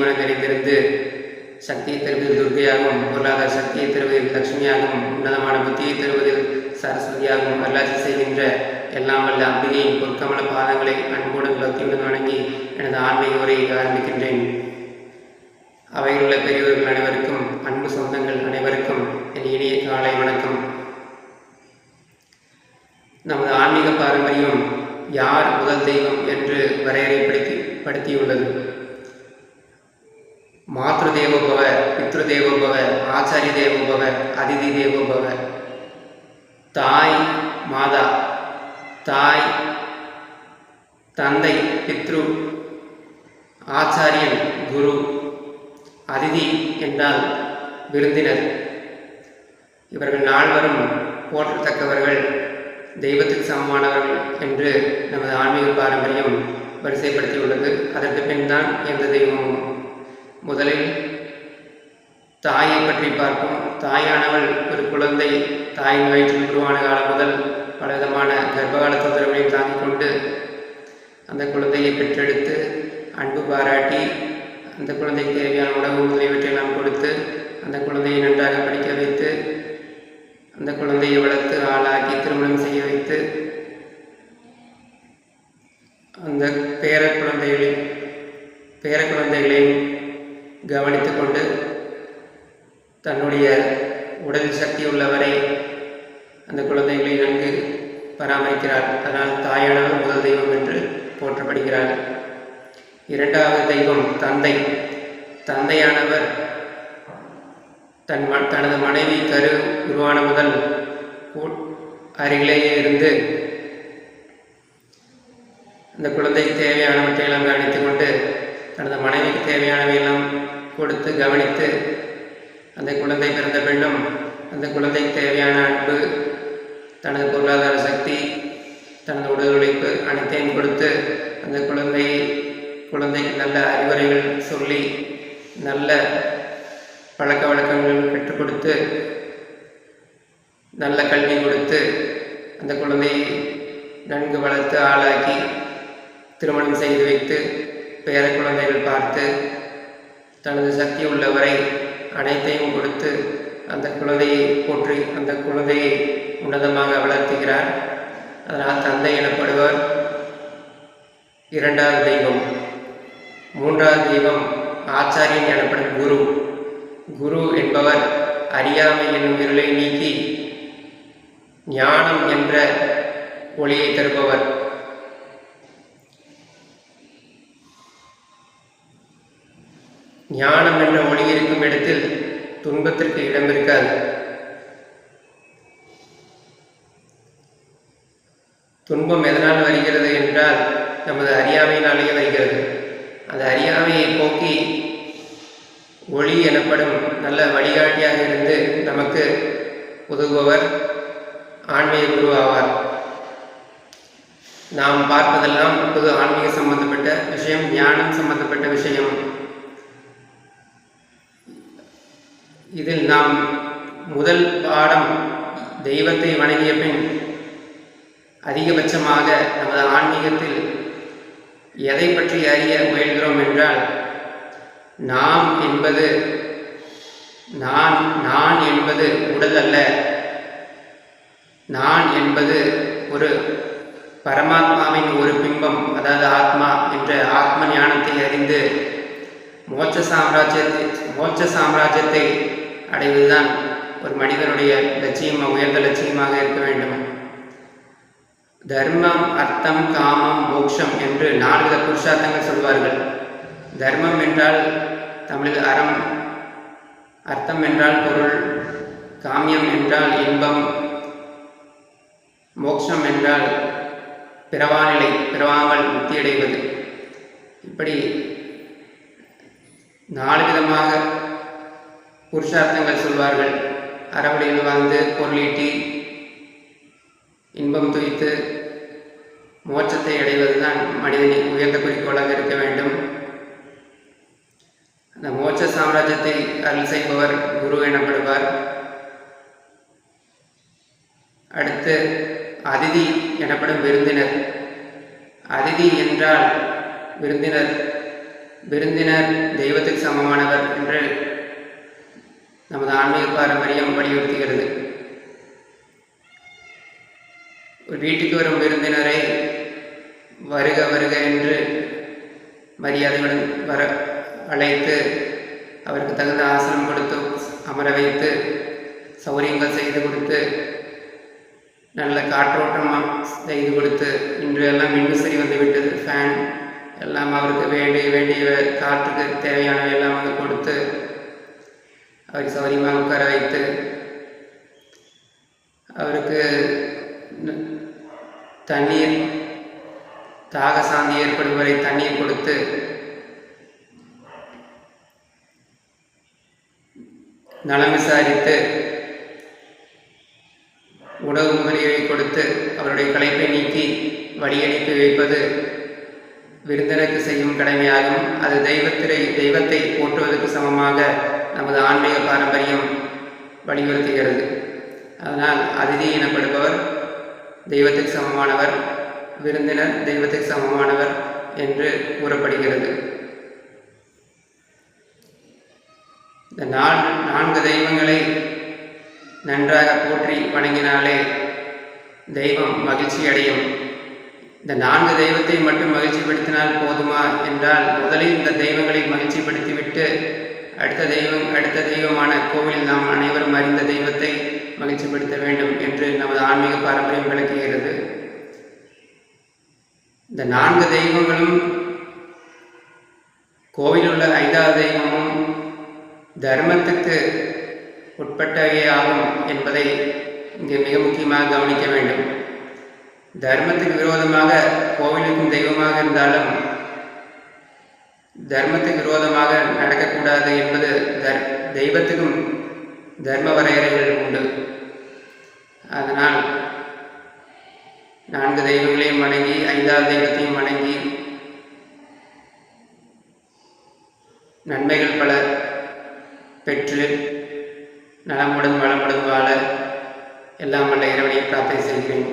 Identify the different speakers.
Speaker 1: மனம் நிறைந்திருந்து சக்தியை தருவதில் துர்க்கையாகவும், பொருளாதார சக்தியை தருவதில் லட்சுமியாகவும், உன்னதமான புத்தியை தருவதில் சரஸ்வதியாகவும் அருளாட்சி செய்கின்ற எல்லாம் வல்ல அம்பிகையின் பொற்கமல பாதங்களை அன்புடன் பக்தியுடன் வணங்கி எனது ஆன்மீக உரையை ஆரம்பிக்கின்றேன். அவையில் உள்ள பெரியவர்கள் அனைவருக்கும், அன்பு சொந்தங்கள் அனைவருக்கும் என் இனிய காலை வணக்கம். நமது ஆன்மீக பாரம்பரியம் யார் முதல் தெய்வம் என்று வரையறைப்படுத்தியுள்ளது. மாத்ரு தேவோபவ, பித்ரு தேவோபவ, ஆச்சாரிய தேவோபவ, அதிதி தேவோபவ. தாய் மாதா, தாய் தந்தை பித்ரு, ஆச்சாரியன் குரு, அதிதி என்றால் விருந்தினர். இவர்கள் நால்வரும் போற்றத்தக்கவர்கள், தெய்வத்துக்கு சமமானவர்கள் என்று நமது ஆன்மீக பாரம்பரியம் வரிசைப்படுத்தியுள்ளது. அதற்கு பின் தான் எந்த தெய்வமும். முதலில் தாயை பற்றி பார்ப்போம். தாயானவள் ஒரு குழந்தை தாயின் வயிற்றில் உருவான காலம் முதல் பலவிதமான கர்ப்பகால தொந்தரவுகளையும் தாங்கிக் கொண்டு அந்த குழந்தையை பெற்றெடுத்து அன்பு பாராட்டி அந்த குழந்தைக்கு தேவையான உணவு முதலியவற்றையெல்லாம் கொடுத்து அந்த குழந்தையை நன்றாக படிக்க வைத்து அந்த குழந்தையை வளர்த்து ஆளாக்கி திருமணம் செய்ய வைத்து அந்த பேர குழந்தைகளையும் கவனித்து கொண்டு தன்னுடைய உடல் சக்தி உள்ளவரை அந்த குழந்தைகளை நன்கு பராமரிக்கிறார். அதனால் தாயானவர் முதல் தெய்வம் என்று போற்றப்படுகிறார். இரண்டாவது தெய்வம் தந்தை. தந்தையானவர் தனது மனைவி கரு உருவான முதல் அருகிலேயே இருந்து அந்த குழந்தைக்கு தேவையானவற்றையெல்லாம் கவனித்து கொண்டு தனது மனைவிக்கு தேவையானவையெல்லாம் கொடுத்து கவனித்து அந்த குழந்தை பிறந்த பெண்ணும் அந்த குழந்தைக்கு தேவையான அன்பு, தனது பொருளாதார சக்தி, தனது உடல் உழைப்பு அனைத்தையும் கொடுத்து அந்த குழந்தைக்கு நல்ல அறிவுரைகள் சொல்லி நல்ல பழக்க வழக்கங்கள் பெற்றுக் கொடுத்து நல்ல கல்வி கொடுத்து அந்த குழந்தையை நன்கு வளர்த்து ஆளாக்கி திருமணம் செய்து வைத்து பேர குழந்தைகள் பார்த்து தனது சக்தி உள்ளவரை அனைத்தையும் கொடுத்து அந்த குழந்தையை போற்றி அந்த குழந்தையை உன்னதமாக வளர்த்துகிறார். அதனால் தந்தை எனப்படுவார் இரண்டாவது தெய்வம். மூன்றாவது தெய்வம் ஆச்சாரியன் எனப்படும் குரு. குரு என்பவர் அறியாமை என்னும் இருளை நீக்கி ஞானம் என்ற ஒளியை தருபவர். ஞானம் என்ற ஒளி இருக்கும் இடத்தில் துன்பத்திற்கு இடம் இருக்காது. துன்பம் எதனால் வருகிறது என்றால் நமது அறியாமையினாலேயே வருகிறது. அந்த அறியாமையை போக்கி ஒளி எனப்படும் நல்ல வழிகாட்டியாக இருந்து நமக்கு உதவுபவர் ஆன்மீக குரு ஆவார். நாம் பார்ப்பதெல்லாம் பொது ஆன்மீக சம்பந்தப்பட்ட விஷயம், ஞானம் சம்பந்தப்பட்ட விஷயம். இதில் நாம் முதல் பாடம் தெய்வத்தை வணங்கிய பின் அதிகபட்சமாக நமது ஆன்மீகத்தில் எதை பற்றி அறிய முயல்கிறோம் என்றால் நான் என்பது உடல் அல்ல. நான் என்பது ஒரு பரமாத்மாவின் ஒரு பிம்பம், அதாவது ஆத்மா என்ற ஆத்ம ஞானத்தை அறிந்து மோட்ச சாம்ராஜ்யத்தை அடைவதுதான் ஒரு மனிதனுடைய லட்சியம், உயர்ந்த லட்சியமாக இருக்க வேண்டும். தர்மம், அர்த்தம், காமம், மோட்சம் என்று 4 புருஷார்த்தங்கள் சொல்வார்கள். தர்மம் என்றால் தமிழில் அறம், அர்த்தம் என்றால் பொருள், காமியம் என்றால் இன்பம், மோட்சம் என்றால் பிறவாமல் முக்தியடைவது. இப்படி 4 விதமாக புருஷார்த்தங்கள் சொல்வார்கள். அறவழியில் வாழ்ந்து பொருளீட்டி இன்பம் துய்த்து மோட்சத்தை அடைவதுதான் மனிதனின் உயர்ந்த குறிக்கோளாக இருக்க வேண்டும். அந்த மோட்ச சாம்ராஜ்யத்தை அருள் செய்பவர் குரு எனப்படுவார். அடுத்து அதிதி எனப்படும் விருந்தினர். அதிதி என்றால் விருந்தினர் விருந்தினர் தெய்வத்துக்கு சமமானவர் என்று நமது ஆன்மீக பாரம்பரியம் வலியுறுத்துகிறது. ஒரு வீட்டுக்கு வரும் விருந்தினரை வருக வருக என்று மரியாதையுடன் அழைத்து அவருக்கு தகுந்த ஆசனம் கொடுத்து அமர வைத்து சௌகரியங்கள் செய்து கொடுத்து நல்ல காற்றோட்டம் செய்து கொடுத்து, இன்று எல்லாம் மின்விசிறி வந்துவிட்டது, ஃபேன் எல்லாம் அவருக்கு வேண்டிய காற்றுக்கு தேவையானவை எல்லாம் வந்து கொடுத்து அவரை சௌகரியமாக உட்கார வைத்து அவருக்கு தண்ணீர் தாக சாந்தி ஏற்படும் வரை தண்ணீர் கொடுத்து நலம் விசாரித்து உணவு முதலியவை கொடுத்து அவருடைய களைப்பை நீக்கி வழியனுப்பி வைப்பது விருந்தினருக்கு செய்யும் கடமையாகும். அது தெய்வத்தை போற்றுவதற்கு சமமாக நமது ஆன்மீக பாரம்பரியம் வலியுறுத்துகிறது. அதனால் அதிதி எனப்படுபவர் தெய்வத்துக்கு சமமானவர், விருந்தினர் தெய்வத்துக்கு சமமானவர் என்று கூறப்படுகிறது. இந்த 4 தெய்வங்களை நன்றாக போற்றி வணங்கினாலே தெய்வம் மகிழ்ச்சி அடையும். இந்த 4 தெய்வத்தை மட்டும் மகிழ்ச்சிப்படுத்தினால் போதுமா என்றால், முதலில் இந்த தெய்வங்களை மகிழ்ச்சிப்படுத்திவிட்டு அடுத்த தெய்வமான கோவிலில் நாம் அனைவரும் அறிந்த தெய்வத்தை மகிழ்ச்சிப்படுத்த வேண்டும் என்று நமது ஆன்மீக பாரம்பரியம் விளக்குகிறது. இந்த 4 தெய்வங்களும் கோவிலில் உள்ள 5வது தெய்வமும் தர்மத்துக்கு உட்பட்டவையே ஆகும் என்பதை இங்கே மிக முக்கியமாக கவனிக்க வேண்டும். தர்மத்துக்கு விரோதமாக கோவிலுக்கும் தெய்வமாக இருந்தாலும் தர்மத்துக்கு விரோதமாக நடக்கக்கூடாது என்பது தெய்வத்துக்கும் தர்ம வரையறைகள் உண்டு. அதனால் 4 தெய்வங்களையும் வணங்கி 5வது தெய்வத்தையும் வணங்கி நன்மைகள் பல பெற்று நலமுடன் வளமுடன் வாழ எல்லாம் வல்ல இறைவனை பிரார்த்தனை செய்கிறேன்.